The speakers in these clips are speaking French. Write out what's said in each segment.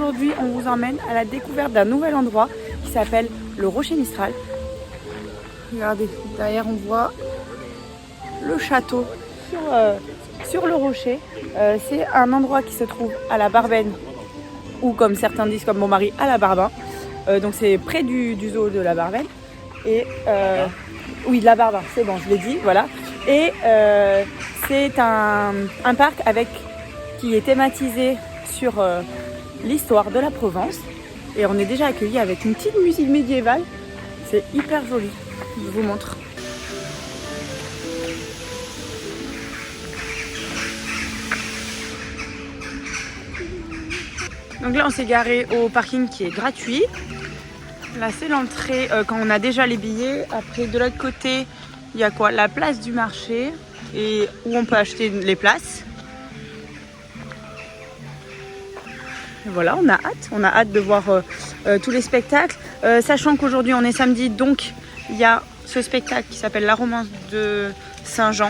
aujourd'hui on vous emmène à la découverte d'un nouvel endroit qui s'appelle le Rocher Mistral. Regardez, derrière on voit le château sur le rocher. C'est un endroit qui se trouve à la Barbaine, ou comme certains disent, comme mon mari, à la Barbin. Donc c'est près du zoo de la Barbaine. Et oui, de la Barbin, c'est bon, je l'ai dit, voilà. Et c'est un parc qui est thématisé sur l'histoire de la Provence. Et on est déjà accueillis avec une petite musique médiévale. C'est hyper joli, je vous montre. Donc là on s'est garé au parking qui est gratuit. Là c'est l'entrée quand on a déjà les billets. Après de l'autre côté il y a quoi? La place du marché et où on peut acheter les places. Et voilà, on a hâte de voir tous les spectacles. Sachant qu'aujourd'hui on est samedi, donc il y a ce spectacle qui s'appelle La Romance de Saint-Jean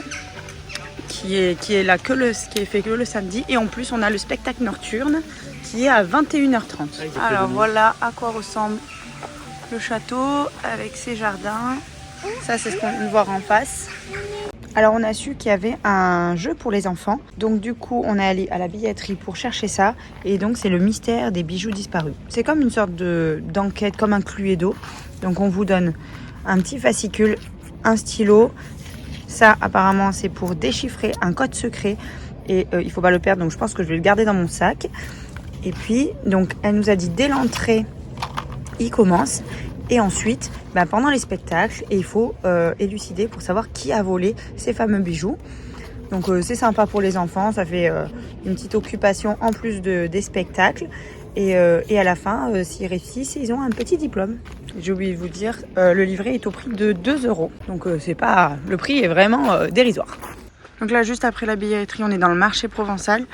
qui est fait que le samedi. Et en plus on a le spectacle nocturne qui est à 21h30. Alors voilà à quoi ressemble le château avec ses jardins. Ça c'est ce qu'on peut voir en face. Alors on a su qu'il y avait un jeu pour les enfants. Donc du coup on est allé à la billetterie pour chercher ça. Et donc c'est le mystère des bijoux disparus. C'est comme une sorte d'enquête, comme un Cluedo. Donc on vous donne un petit fascicule, un stylo. Ça apparemment c'est pour déchiffrer un code secret. Et il faut pas le perdre, donc je pense que je vais le garder dans mon sac. Et puis donc elle nous a dit dès l'entrée il commence. Et ensuite, pendant les spectacles, il faut élucider pour savoir qui a volé ces fameux bijoux. Donc c'est sympa pour les enfants, ça fait une petite occupation en plus des spectacles. Et à la fin, s'ils réussissent, ils ont un petit diplôme. J'ai oublié de vous dire, le livret est au prix de 2 €. Donc le prix est vraiment dérisoire. Donc là, juste après la billetterie, on est dans le marché provençal.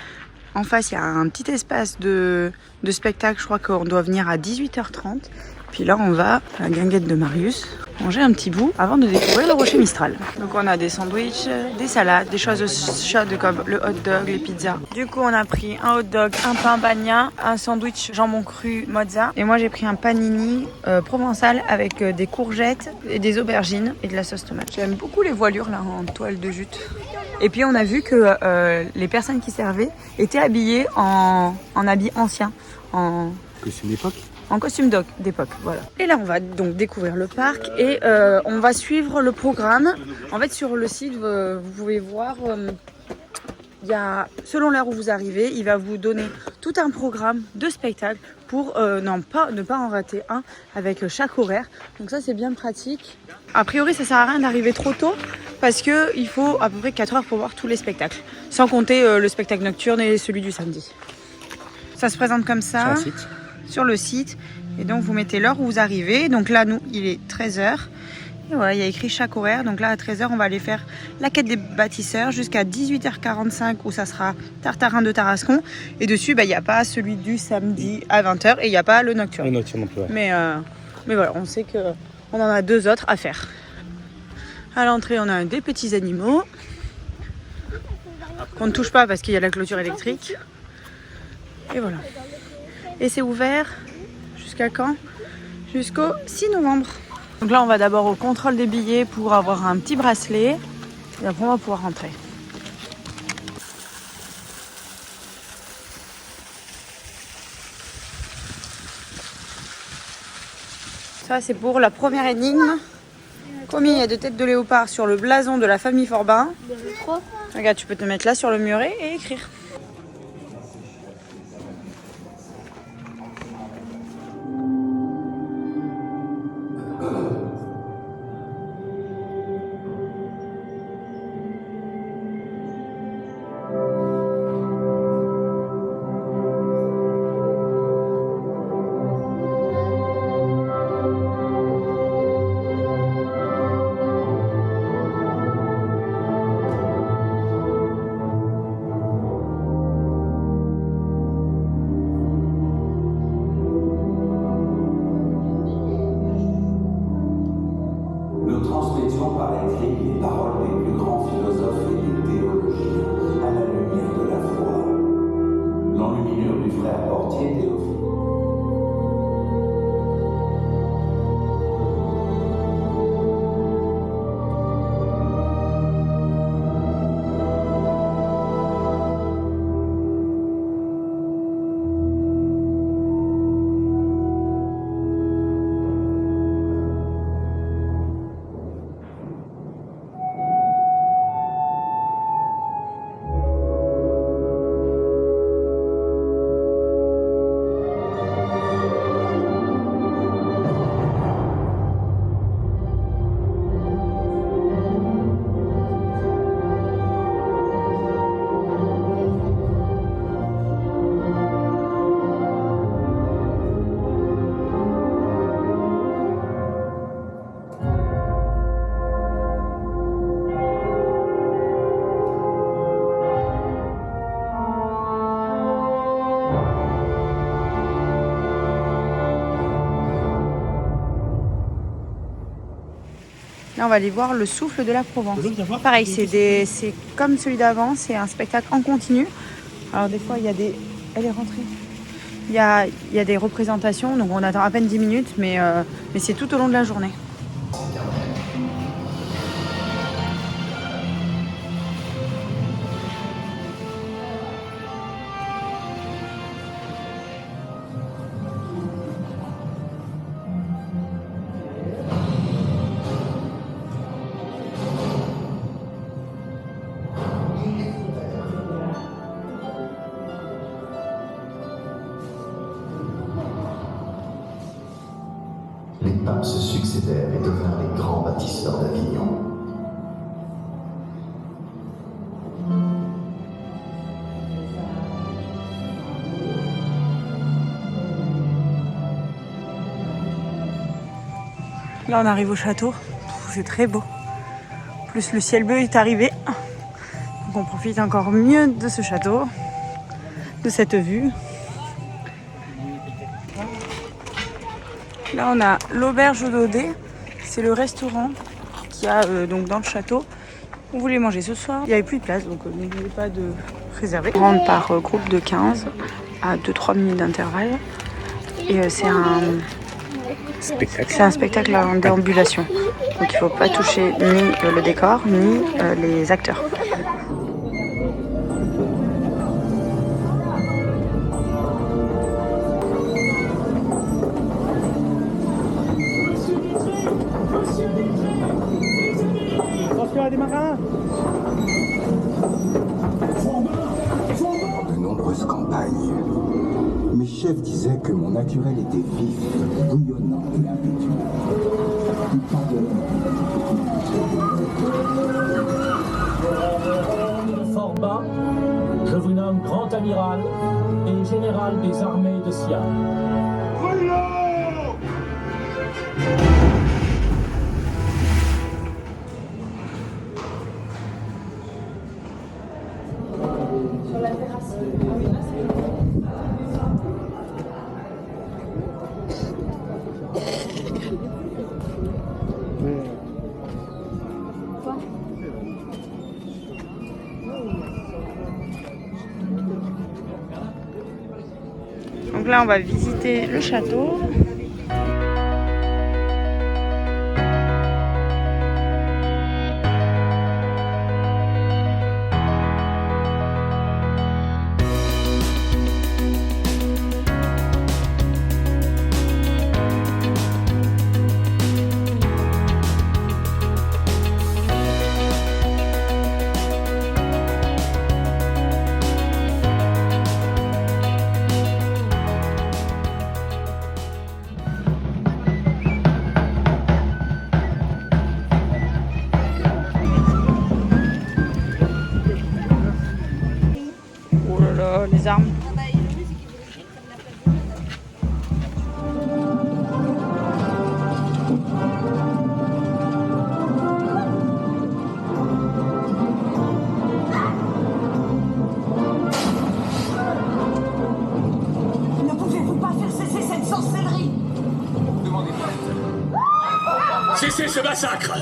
En face, il y a un petit espace de spectacle, je crois qu'on doit venir à 18h30. Puis là, on va à la guinguette de Marius manger un petit bout avant de découvrir le Rocher Mistral. Donc on a des sandwichs, des salades, des choses chaudes comme le hot dog, les pizzas. Du coup, on a pris un hot dog, un pain bagna, un sandwich jambon cru mozza. Et moi, j'ai pris un panini provençal avec des courgettes et des aubergines et de la sauce tomate. J'aime beaucoup les voilures là en toile de jute. Et puis on a vu que les personnes qui servaient étaient habillées en habits anciens. C'est une époque. En costume d'époque, voilà. Et là, on va donc découvrir le parc et on va suivre le programme. En fait, sur le site, vous pouvez voir, selon l'heure où vous arrivez, il va vous donner tout un programme de spectacles pour ne pas en rater un avec chaque horaire. Donc ça, c'est bien pratique. A priori, ça sert à rien d'arriver trop tôt parce qu'il faut à peu près 4 heures pour voir tous les spectacles, sans compter le spectacle nocturne et celui du samedi. Ça se présente comme ça. Sur le site, et donc vous mettez l'heure où vous arrivez. Donc là, nous, il est 13h. Et voilà, il y a écrit chaque horaire. Donc là, à 13h, on va aller faire la quête des bâtisseurs jusqu'à 18h45 où ça sera Tartarin de Tarascon. Et dessus, il n'y a pas celui du samedi à 20h et il n'y a pas le nocturne. Le nocturne non plus, ouais. Mais voilà, on sait qu'on en a 2 autres à faire. À l'entrée, on a des petits animaux qu'on ne touche pas parce qu'il y a la clôture électrique. Et voilà. Et c'est ouvert jusqu'à quand? Jusqu'au 6 novembre. Donc là, on va d'abord au contrôle des billets pour avoir un petit bracelet. Et après, on va pouvoir rentrer. Ça, c'est pour la première énigme. Combien il y a de têtes de léopard sur le blason de la famille Forbin? 3. Regarde, tu peux te mettre là sur le muret et écrire. Là, on va aller voir le souffle de la Provence. Pareil, c'est comme celui d'avant, c'est un spectacle en continu. Alors des fois, il y a des... Elle est rentrée. Il y a des représentations, donc on attend à peine 10 minutes, mais c'est tout au long de la journée. Les papes se succédèrent et devinrent les grands bâtisseurs d'Avignon. Là, on arrive au château. C'est très beau. Plus le ciel bleu est arrivé. Donc on profite encore mieux de ce château, de cette vue. Là, on a l'auberge d'Audet. C'est le restaurant qu'il y a donc dans le château. On voulait manger ce soir. Il n'y avait plus de place, donc n'oubliez pas de réserver. On rentre par groupe de 15 à 2-3 minutes d'intervalle. Et c'est un spectacle en déambulation. Donc il ne faut pas toucher ni le décor, ni les acteurs. De nombreuses campagnes, mes chefs disaient que mon naturel était vif, bouillonnant et impétueux. Fort bas, je vous nomme grand amiral et général des armées de Siam. Donc là, on va visiter le château. Les armes. Ne pouvez-vous pas faire cesser cette sorcellerie? Cessez ce massacre!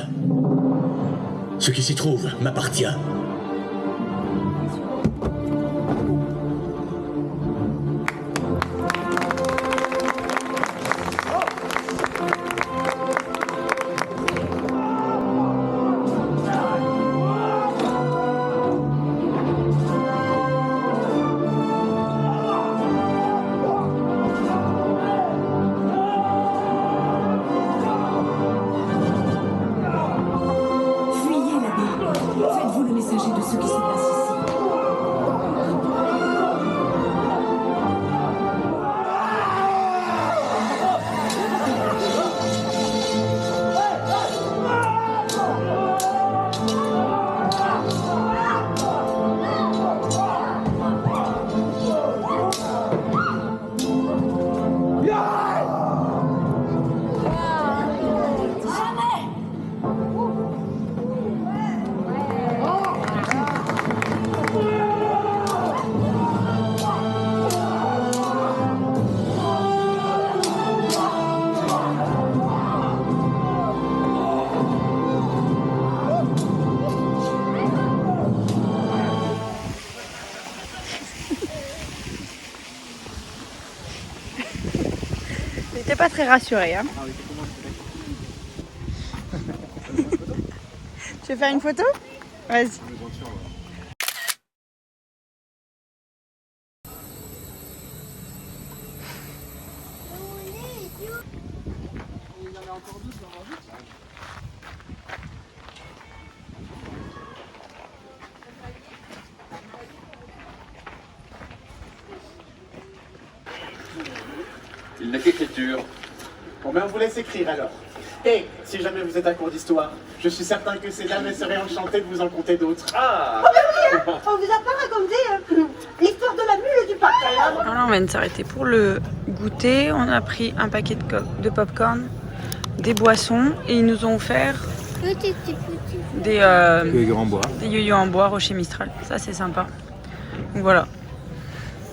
Ce qui s'y trouve m'appartient. Faites-vous le messager de ce qui se passe ici. pas très rassuré. Hein. Tu veux faire une photo? Vas-y. Il n'a qu'écriture. Bon ben on vous laisse écrire alors. Et si jamais vous êtes à court d'histoire, je suis certain que ces dames seraient enchantées de vous en conter d'autres. Ah! On vous a pas raconté l'histoire de la mule et du patin. Alors là, on vient de s'arrêter pour le goûter. On a pris un paquet de popcorn, des boissons et ils nous ont offert des yo-yo en bois Rocher Mistral. Ça, c'est sympa. Donc voilà.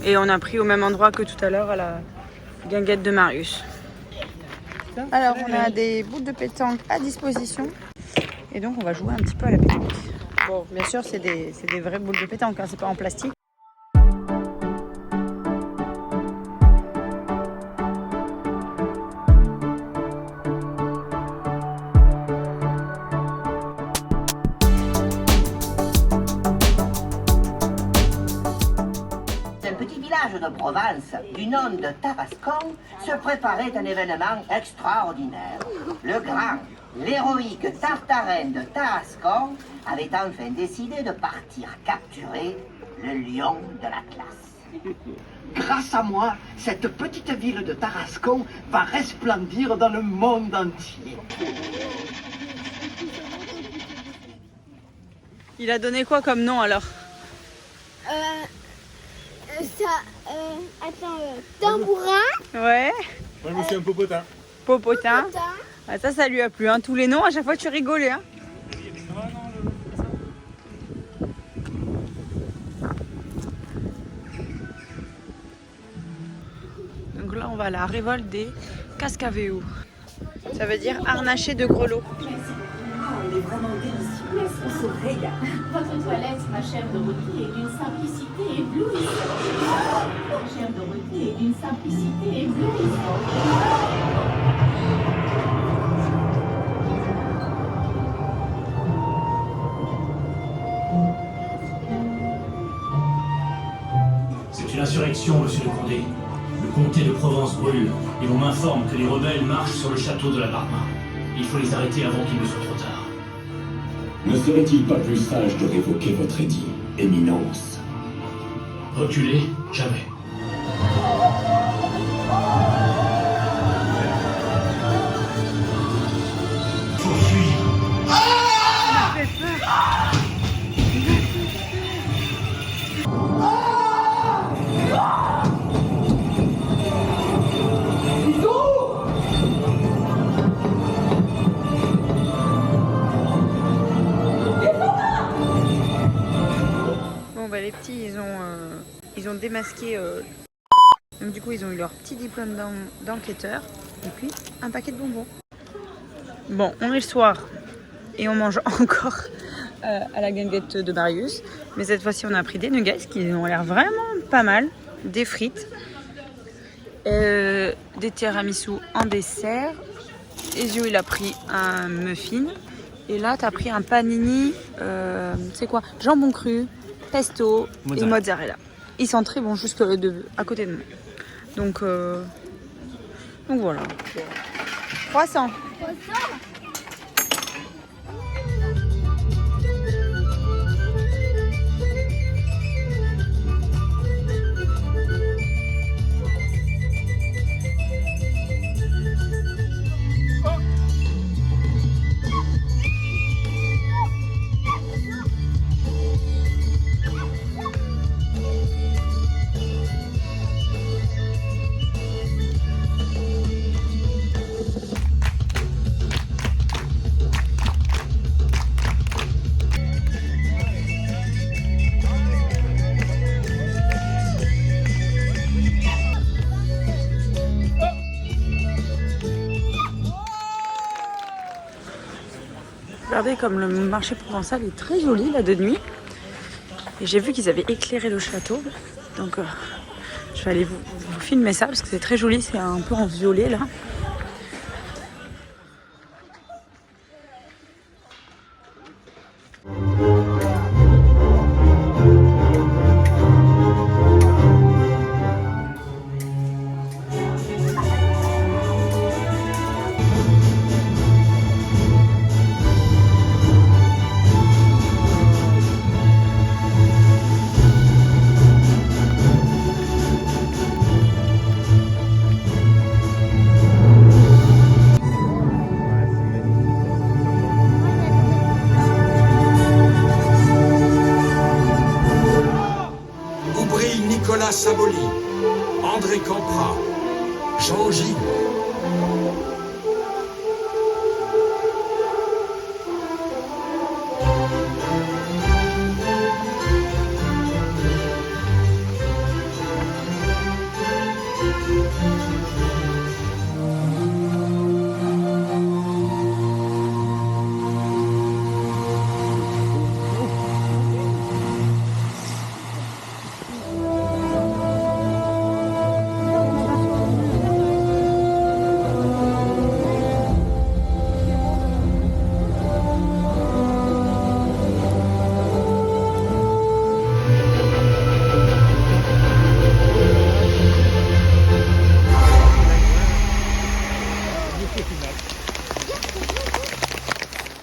Et on a pris au même endroit que tout à l'heure à la guinguette de Marius. Alors, on a des boules de pétanque à disposition. Et donc, on va jouer un petit peu à la pétanque. Bon, bien sûr, c'est des vraies boules de pétanque, hein, c'est pas en plastique. Un petit village de Provence du nom de Tarascon se préparait un événement extraordinaire. Le grand, l'héroïque Tartarin de Tarascon avait enfin décidé de partir capturer le lion de l'Atlas. Grâce à moi, cette petite ville de Tarascon va resplendir dans le monde entier. Il a donné quoi comme nom alors? Tambourin. Ouais. Moi, je me suis un popotin. Popotin. Ah, ça lui a plu. Hein. Tous les noms, à chaque fois, tu rigolais. Hein. Donc là, on va à la révolte des Cascavéos. Ça veut dire harnaché de grelots. Il est vraiment délicieux. On se régale. Votre toilette, ma chère Dorothy, est d'une simplicité éblouissante. Ma chère Dorothy est d'une simplicité éblouissante. C'est une insurrection, monsieur le Condé. Le comté de Provence brûle et l'on m'informe que les rebelles marchent sur le château de la Parma. Il faut les arrêter avant qu'il ne soit trop tard. Ne serait-il pas plus sage de révoquer votre édit, Éminence? Reculer, jamais. Faut fuir. Bon, bah, les petits, ils ont démasqué. Donc, du coup, ils ont eu leur petit diplôme d'enquêteur. Et puis, un paquet de bonbons. Bon, on est le soir. Et on mange encore à la guinguette de Marius. Mais cette fois-ci, on a pris des nuggets qui ont l'air vraiment pas mal. Des frites. Des tiramisu en dessert. Ezio, il a pris un muffin. Et là, tu as pris un panini. C'est quoi? Jambon cru, pesto et mozzarella. Ils sont très bons juste à côté de nous. Donc voilà. Croissant. Regardez comme le marché provençal est très joli là de nuit. Et j'ai vu qu'ils avaient éclairé le château. Donc je vais aller vous filmer ça parce que c'est très joli. C'est un peu en violet là. Saboli, André Campra, Jean Gilles.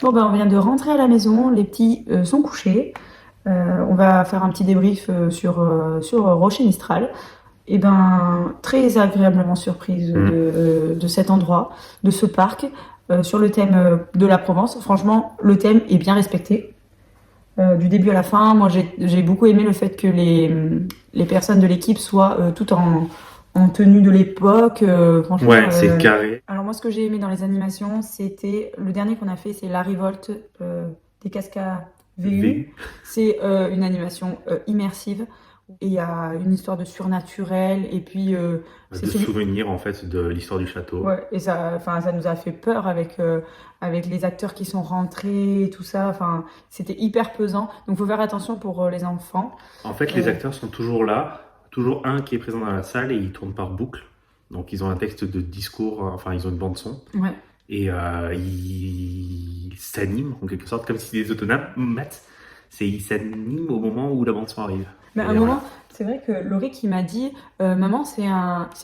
Bon ben on vient de rentrer à la maison, les petits sont couchés. On va faire un petit débrief sur Rocher Mistral. Et ben très agréablement surprise de cet endroit, de ce parc, sur le thème de la Provence. Franchement, le thème est bien respecté. Du début à la fin, moi j'ai beaucoup aimé le fait que les personnes de l'équipe soient toutes en tenue de l'époque. Franchement, Ouais, c'est carré. Alors moi, ce que j'ai aimé dans les animations, c'était le dernier qu'on a fait, c'est La Révolte des Cascades VU. C'est une animation immersive. Et il y a une histoire de surnaturel et puis De souvenirs en fait de l'histoire du château. Ouais, et ça nous a fait peur avec les acteurs qui sont rentrés et tout ça. Enfin, c'était hyper pesant. Donc faut faire attention pour les enfants. En fait, les acteurs sont toujours là. Toujours un qui est présent dans la salle et ils tournent par boucle. Donc ils ont un texte de discours, enfin ils ont une bande son. Ouais. Et ils s'animent en quelque sorte comme si c'était des automates. Ils s'animent au moment où la bande son arrive. Mais à un moment, c'est vrai que Laurie qui m'a dit maman, c'est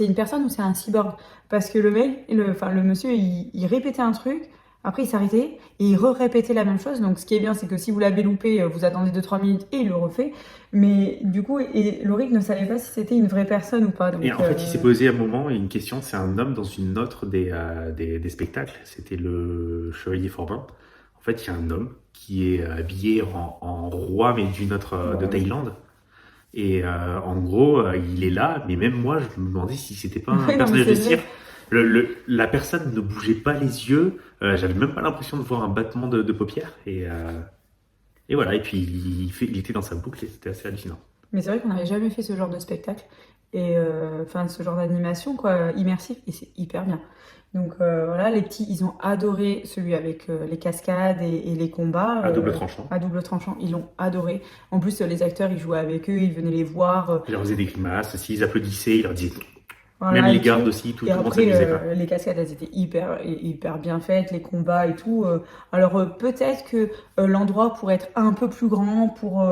une personne ou c'est un cyborg? Parce que le monsieur, il répétait un truc, après il s'arrêtait et il répétait la même chose. Donc ce qui est bien, c'est que si vous l'avez loupé, vous attendez 2-3 minutes et il le refait. Mais du coup, Laurie ne savait pas si c'était une vraie personne ou pas. Donc, et en fait, il s'est posé un moment une question, c'est un homme dans une autre des spectacles. C'était le Chevalier Forbin. En fait, il y a un homme qui est habillé en roi, mais de Thaïlande. Et en gros, il est là, mais même moi, je me demandais si c'était pas un personnage de cirque. La personne ne bougeait pas les yeux, j'avais même pas l'impression de voir un battement de paupières. Et voilà, et puis il était dans sa boucle et c'était assez hallucinant. Mais c'est vrai qu'on n'avait jamais fait ce genre de spectacle, et ce genre d'animation quoi, immersif, et c'est hyper bien. Donc voilà, les petits, ils ont adoré celui avec les cascades et les combats. À double tranchant. À double tranchant, ils l'ont adoré. En plus, les acteurs, ils jouaient avec eux, ils venaient les voir. Ils leur faisaient des grimaces, s'ils applaudissaient, ils leur disaient... Voilà, même les gardes aussi, tout le monde s'amusait. Les cascades, elles étaient hyper bien faites, les combats et tout. Alors peut-être que l'endroit pourrait être un peu plus grand pour...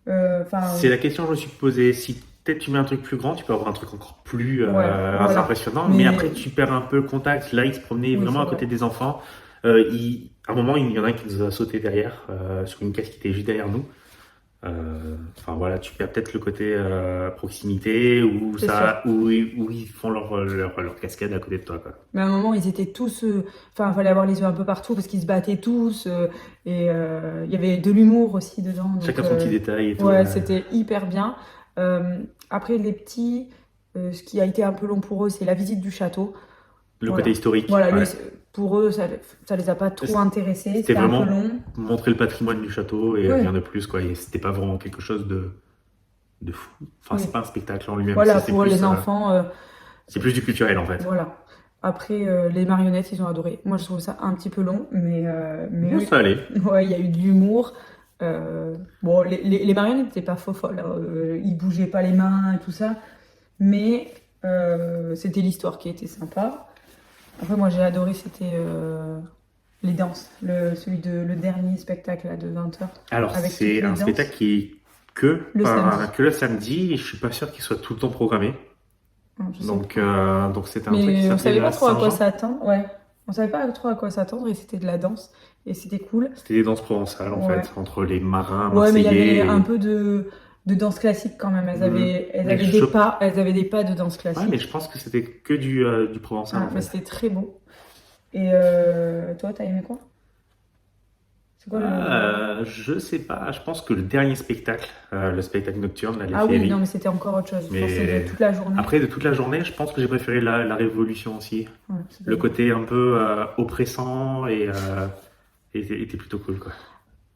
C'est la question que je me suis posée. Si peut-être tu mets un truc plus grand, tu peux avoir un truc encore plus impressionnant, mais après tu perds un peu le contact. Là, il se promenait vraiment à côté des enfants. À un moment, il y en a un qui nous a sauté derrière, sur une caisse qui était juste derrière nous. Enfin voilà, tu perds peut-être le côté proximité où ils font leur cascade à côté de toi, quoi. Mais à un moment, ils étaient tous... il fallait avoir les yeux un peu partout parce qu'ils se battaient tous. Et il y avait de l'humour aussi dedans. Donc, chacun son petit détail et tout. Ouais, c'était hyper bien. Après, les petits, ce qui a été un peu long pour eux, c'est la visite du château. Le côté historique. Voilà, pour eux, ça les a pas trop intéressés. C'était vraiment un peu long. Montrer le patrimoine du château et rien de plus, quoi. Et c'était pas vraiment quelque chose de fou. Enfin, c'est pas un spectacle en lui-même. Voilà, pour les enfants. C'est plus du culturel, en fait. Voilà. Après, les marionnettes, ils ont adoré. Moi, je trouve ça un petit peu long, mais oui, ça allait. Ouais, il y a eu de l'humour. Bon, les marionnettes n'étaient pas folles. Ils bougeaient pas les mains et tout ça. Mais c'était l'histoire qui était sympa. Après, moi, j'ai adoré, c'était les danses. Le dernier spectacle là, de 20h. Alors, c'est un spectacle qui est que le samedi. Et je suis pas sûr qu'il soit tout le temps programmé. Donc c'était un truc qui on savait pas trop à quoi Saint-Jean. s'attendre. Ouais. On savait pas trop à quoi s'attendre et c'était de la danse. Et c'était cool. C'était des danses provençales, en fait, entre les marins Ouais, mais marseillais. il y avait un peu de danse classique quand même. Elles avaient des pas de danse classique. Ouais, mais je pense que c'était que du provençal. Mais c'était très beau. Et toi, t'as aimé quoi? C'est quoi Je sais pas, je pense que le dernier spectacle, le spectacle nocturne, là, les Ah oui, féeries. non, mais c'était encore autre chose. Mais Enfin, c'est de toute la journée. Après, de toute la journée, je pense que j'ai préféré la Révolution aussi. Ouais, Le côté un peu oppressant et était plutôt cool, quoi.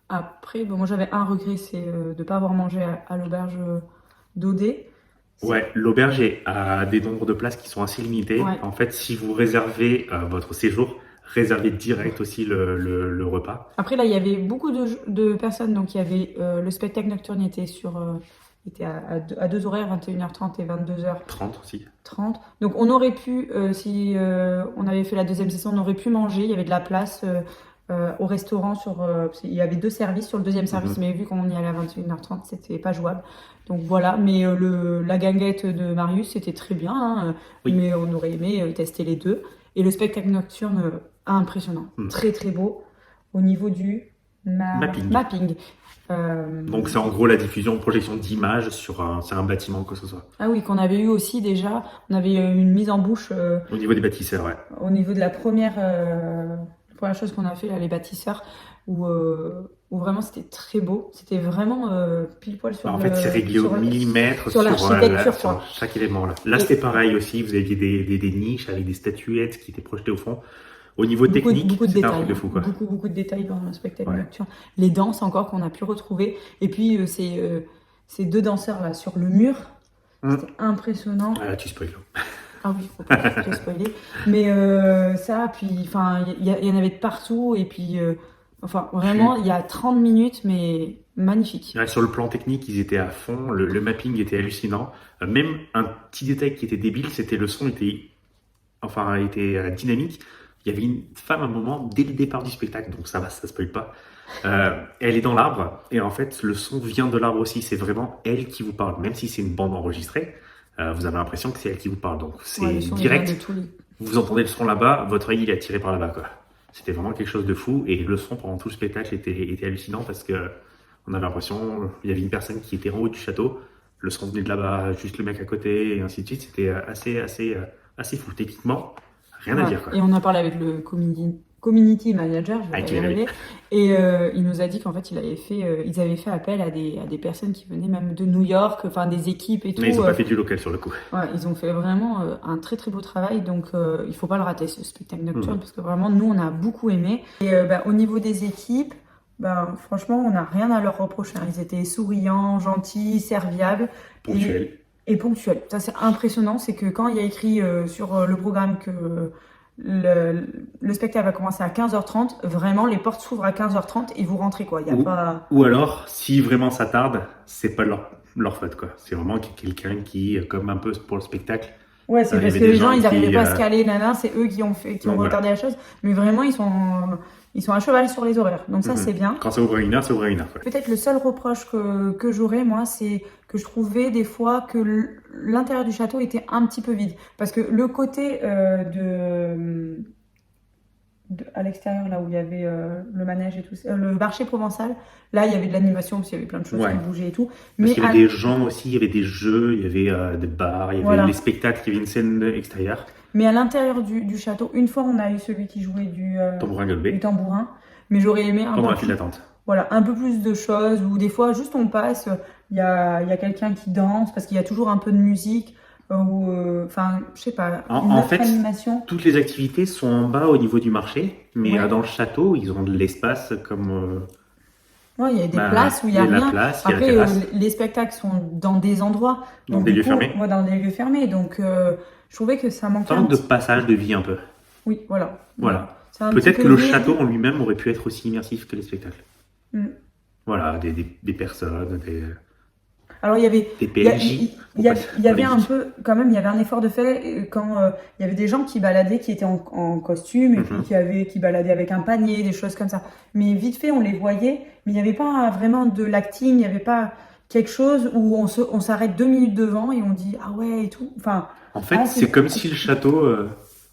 Après, bon, moi j'avais un regret, c'est de ne pas avoir mangé à l'auberge d'Odé. Ouais, l'auberge a des nombres de places qui sont assez limités. Ouais. En fait, si vous réservez votre séjour, réservez direct aussi le repas. Après, là, il y avait beaucoup de personnes. Donc, il y avait le spectacle nocturne était était à deux horaires, 21h30 et 22h30. 30 aussi. Donc, on aurait pu, si on avait fait la deuxième session, on aurait pu manger. Il y avait de la place au restaurant. Il y avait 2 services sur le deuxième service, mais vu qu'on y allait à 21h30, c'était pas jouable. Donc voilà, mais la guinguette de Marius, c'était très bien, hein, Oui. mais on aurait aimé tester les deux. Et le spectacle nocturne, impressionnant, très très beau, au niveau du mapping. Donc c'est en gros la diffusion, projection d'images sur un bâtiment, que ce soit. Ah oui, qu'on avait eu aussi déjà, on avait une mise en bouche Au niveau des bâtisseurs, ouais. au niveau de la première chose qu'on a fait, là, les bâtisseurs, où vraiment c'était très beau, c'était vraiment pile poil sur En fait, c'est réglé au millimètre sur l'architecture, sur quoi. chaque élément. Là, c'était pareil aussi. Vous aviez des niches avec des statuettes qui étaient projetées au fond. Au niveau technique, beaucoup de c'était un détails, truc de fou, quoi. beaucoup de détails dans le spectacle Ouais. nocturne. Les danses encore qu'on a pu retrouver. Et puis ces 2 danseurs là sur le mur, c'était impressionnant. Ah, tu spoil. Ah oui, faut pas te spoiler. Mais ça, puis enfin, il y en avait de partout. Et puis, enfin, vraiment, il y a 30 minutes, mais magnifique. Ouais, sur le plan technique, ils étaient à fond. Le mapping était hallucinant. Même un petit détail qui était débile, c'était le son était dynamique. Il y avait une femme à un moment dès le départ du spectacle, donc ça va, ça spoil pas. Elle est dans l'arbre et en fait le son vient de l'arbre aussi. C'est vraiment elle qui vous parle, même si c'est une bande enregistrée. Vous avez l'impression que c'est elle qui vous parle, donc c'est Ouais, le son, direct. il vient de tous les- Vous entendez le son là-bas, votre œil il est attiré par là-bas, quoi. C'était vraiment quelque chose de fou et le son pendant tout le spectacle était hallucinant parce que on avait l'impression il y avait une personne qui était en haut du château, le son venait de là-bas, juste le mec à côté et ainsi de suite. C'était assez fou techniquement. Rien à Ouais. dire, quoi. Et on a parlé avec le community manager, je vais Avec y les arriver, et il nous a dit qu'en fait ils avaient fait appel à des personnes qui venaient même de New York, enfin des équipes et tout. Mais ils ont pas fait du local sur le coup. Ouais, ils ont fait vraiment un très très beau travail, donc il faut pas le rater ce spectacle nocturne parce que vraiment nous on a beaucoup aimé. Et au niveau des équipes, franchement on n'a rien à leur reprocher, hein. Ils étaient souriants, gentils, serviables. Ponctuel. Et ponctuel. Ça, c'est impressionnant. C'est que quand il y a écrit sur le programme que le spectacle va commencer à 15h30, vraiment, les portes s'ouvrent à 15h30 et vous rentrez, quoi. Il y a pas... Ou alors, si vraiment ça tarde, c'est pas leur faute, quoi. C'est vraiment quelqu'un qui, comme un peu pour le spectacle. Ouais, c'est il y parce avait que des les gens, ils qui, n'arrivaient pas à se caler, nana. C'est eux qui ont Donc, retardé la chose. Mais vraiment, ils sont à cheval sur les horaires. Donc ça, c'est bien. Quand ça ouvre à 1h, ça ouvre à 1h, quoi. Peut-être le seul reproche que j'aurais, moi, c'est que je trouvais des fois que l'intérieur du château était un petit peu vide. Parce que le côté à l'extérieur, là où il y avait le manège et tout, le marché provençal, là, il y avait de l'animation, parce qu'il y avait plein de choses qui bougeaient et tout. Parce qu'il y avait des gens aussi, il y avait des jeux, il y avait des bars, il y avait les spectacles, il y avait une scène extérieure. Mais à l'intérieur du château, une fois, on a eu celui qui jouait du tambourin, mais j'aurais aimé pendant la file d'attente. Voilà, un peu plus de choses, ou des fois, juste on passe, il y a quelqu'un qui danse, parce qu'il y a toujours un peu de musique, ou, enfin, je sais pas, en fait, animation. Toutes les activités sont en bas au niveau du marché, mais dans le château, ils ont de l'espace comme... Ouais, il y a des places où il y a rien. Après, les spectacles sont dans des endroits. Dans des lieux fermés. Ouais, dans des lieux fermés, donc je trouvais que ça manquait un de passage de vie un peu. Oui, voilà. Peut-être que le château en lui-même aurait pu être aussi immersif que les spectacles. Voilà, des personnes, Alors il y avait des PNJ. Il y avait un peu, quand même, il y avait un effort de fait quand il y avait des gens qui baladaient, qui étaient en costume et puis qui baladaient avec un panier, des choses comme ça. Mais vite fait, on les voyait, mais il n'y avait pas vraiment de l'acting, il n'y avait pas quelque chose où on s'arrête 2 minutes devant et on dit ah ouais et tout. Enfin. En fait, c'est comme si le château,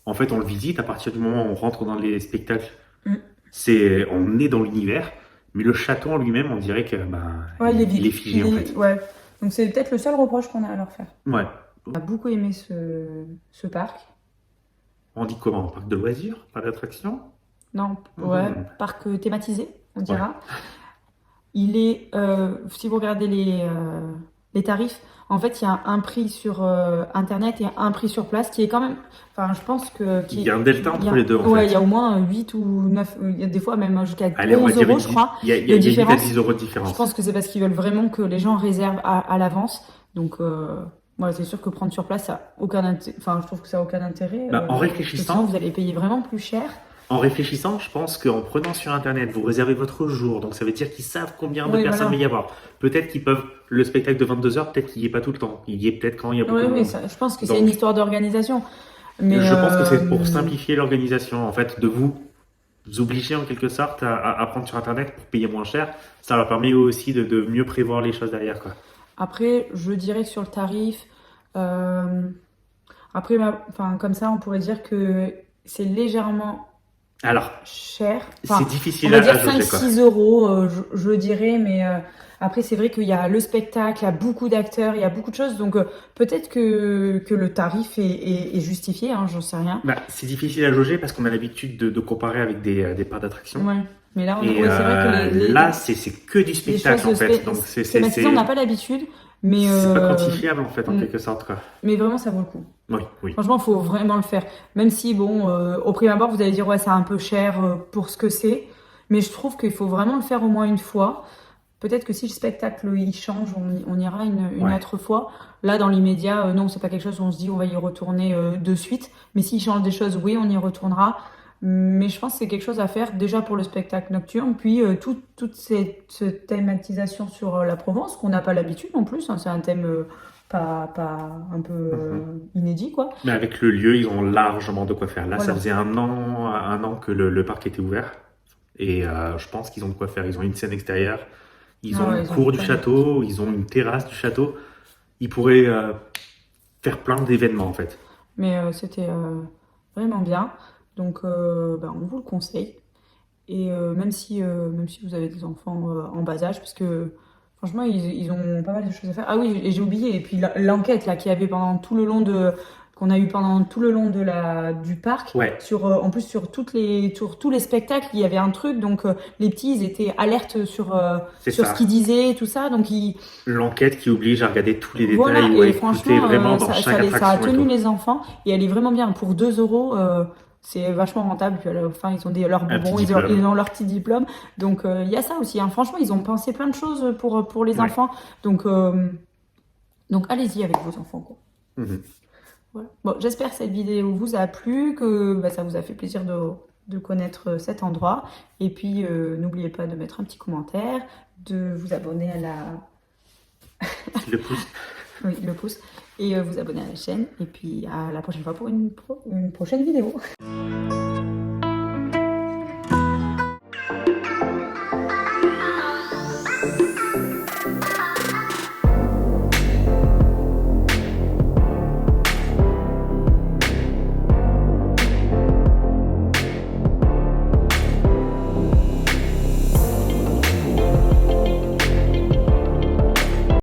en fait, on le visite à partir du moment où on rentre dans les spectacles. On est dans l'univers. Mais le château en lui-même, on dirait que il est figé en fait. Ouais. Donc c'est peut-être le seul reproche qu'on a à leur faire. Ouais. On a beaucoup aimé ce parc. On dit comment? Parc de loisirs? Pas d'attraction? Non, parc thématisé. on dira. Il est, si vous regardez les tarifs, en fait, il y a un prix sur Internet et un prix sur place qui est quand même... Enfin, je pense que... Il y a un delta entre les deux, en ouais, fait. il y a au moins 8 ou 9, il y a des fois même jusqu'à 11 Allez, on va dire euros, je crois. Il y a 8 à 10 euros de différence. Je pense que c'est parce qu'ils veulent vraiment que les gens réservent à l'avance. Donc, voilà, c'est sûr que prendre sur place, ça n'a aucun intérêt. Enfin, je trouve que ça n'a aucun intérêt. En réfléchissant... Sinon, vous allez payer vraiment plus cher. En réfléchissant, je pense qu'en prenant sur Internet, vous réservez votre jour, donc ça veut dire qu'ils savent combien de personnes il va y avoir. Peut-être qu'ils peuvent, le spectacle de 22h, peut-être qu'il n'y est pas tout le temps. Il y est peut-être quand il y a beaucoup de monde. Oui, je pense que c'est une histoire d'organisation. Mais je pense que c'est pour simplifier l'organisation, en fait, de vous obliger en quelque sorte à prendre sur Internet pour payer moins cher. Ça leur permet aussi de mieux prévoir les choses derrière, quoi. Après, je dirais que sur le tarif, après, comme ça, on pourrait dire que c'est légèrement... Alors, cher. C'est difficile à jauger, quoi. 5-6 euros, je dirais, mais après, c'est vrai qu'il y a le spectacle, il y a beaucoup d'acteurs, il y a beaucoup de choses, donc peut-être que le tarif est justifié, hein, j'en sais rien. C'est difficile à jauger parce qu'on a l'habitude de comparer avec des parcs d'attractions. Ouais, mais là, c'est vrai que là, c'est que du spectacle, en fait. Donc, on n'a pas l'habitude, mais... c'est pas quantifiable, en fait, en quelque sorte, quoi. Mais vraiment, ça vaut le coup. Oui. Franchement, il faut vraiment le faire. Même si, bon, au prime abord, vous allez dire, ouais, c'est un peu cher pour ce que c'est. Mais je trouve qu'il faut vraiment le faire au moins une fois. Peut-être que si le spectacle, il change, on ira une autre fois. Là, dans l'immédiat, non, c'est pas quelque chose où on se dit, on va y retourner de suite. Mais s'il change des choses, oui, on y retournera. Mais je pense que c'est quelque chose à faire déjà pour le spectacle nocturne. Puis, toute cette thématisation sur la Provence, qu'on n'a pas l'habitude non plus. Hein, c'est un thème... pas un peu inédit, quoi. Mais avec le lieu, ils ont largement de quoi faire. Là, ça faisait un an que le parc était ouvert. Et je pense qu'ils ont de quoi faire. Ils ont une scène extérieure, ils ont une cour du château, ils ont une terrasse du château. Ils pourraient faire plein d'événements, en fait. Mais c'était vraiment bien. Donc, on vous le conseille. Et même si vous avez des enfants en bas âge, parce que franchement, ils ont pas mal de choses à faire. Ah oui, et j'ai oublié. Et puis l'enquête là qu'il y avait pendant tout le long qu'on a eu pendant tout le long du parc. Ouais. En plus sur tous les spectacles, il y avait un truc. Donc les petits, ils étaient alertes sur ce qu'ils disaient, tout ça. Donc l'enquête qui oblige à regarder tous les détails. Voilà, et franchement, vraiment dans chaque attraction. Ça a tenu les enfants et elle est vraiment bien. Pour 2 euros. C'est vachement rentable, puis à la fin ils ont leurs bonbons, ils ont leur petit diplôme. Donc il y a ça aussi, hein. Franchement ils ont pensé plein de choses pour les enfants. Donc allez-y avec vos enfants, quoi. Voilà. Bon, j'espère que cette vidéo vous a plu, que ça vous a fait plaisir de connaître cet endroit. Et puis n'oubliez pas de mettre un petit commentaire, de vous abonner à la... Le pouce. Oui, le pouce. Et vous abonner à la chaîne. Et puis à la prochaine fois pour une prochaine vidéo.